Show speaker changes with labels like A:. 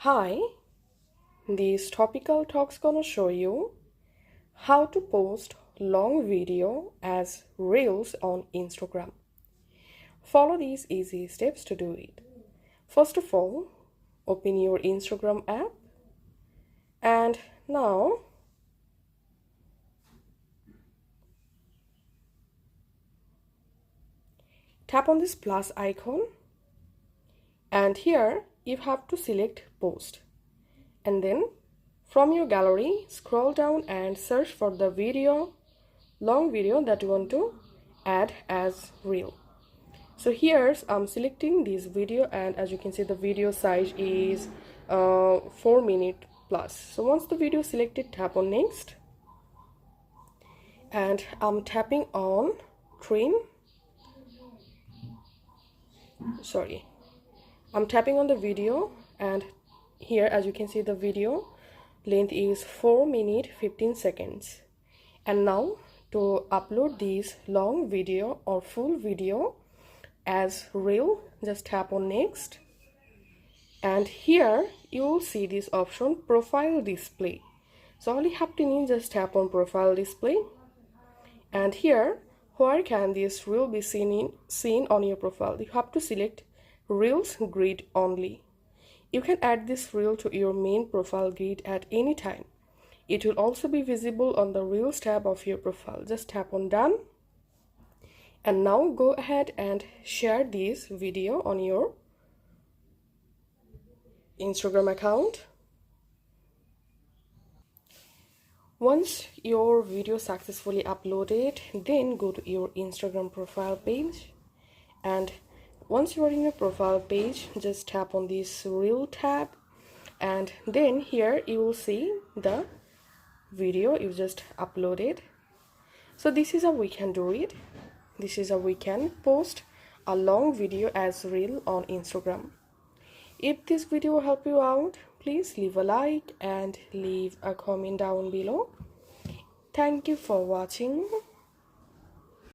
A: Hi, this topical talk's gonna show you how to post long video as reels on Instagram. Follow these easy steps to do it. First of all, open your Instagram app and now tap on this plus icon and here you have to select post and then from your gallery scroll down and search for the long video that you want to add as reel. So here I'm selecting this video and as you can see the video size is 4 minutes plus. So once the video is selected, tap on next and I'm tapping on trim. I'm tapping on the video and here as you can see the video length is 4 minutes 15 seconds. And now to upload this long video or full video as reel, just tap on next and here you will see this option profile display. So all you have to need just tap on profile display and here where can this reel be seen on your profile, you have to select reels grid only. You can add this reel to your main profile grid at any time. It will also be visible on the reels tab of your profile. Just tap on done and now go ahead and share this video on your Instagram account. Once your video successfully uploaded, then go to your Instagram profile page and once you are in your profile page, just tap on this reel tab and then here you will see the video you just uploaded. So this is how we can do it. This is how we can post a long video as reel on Instagram. If this video helped you out, please leave a like and leave a comment down below. Thank you for watching.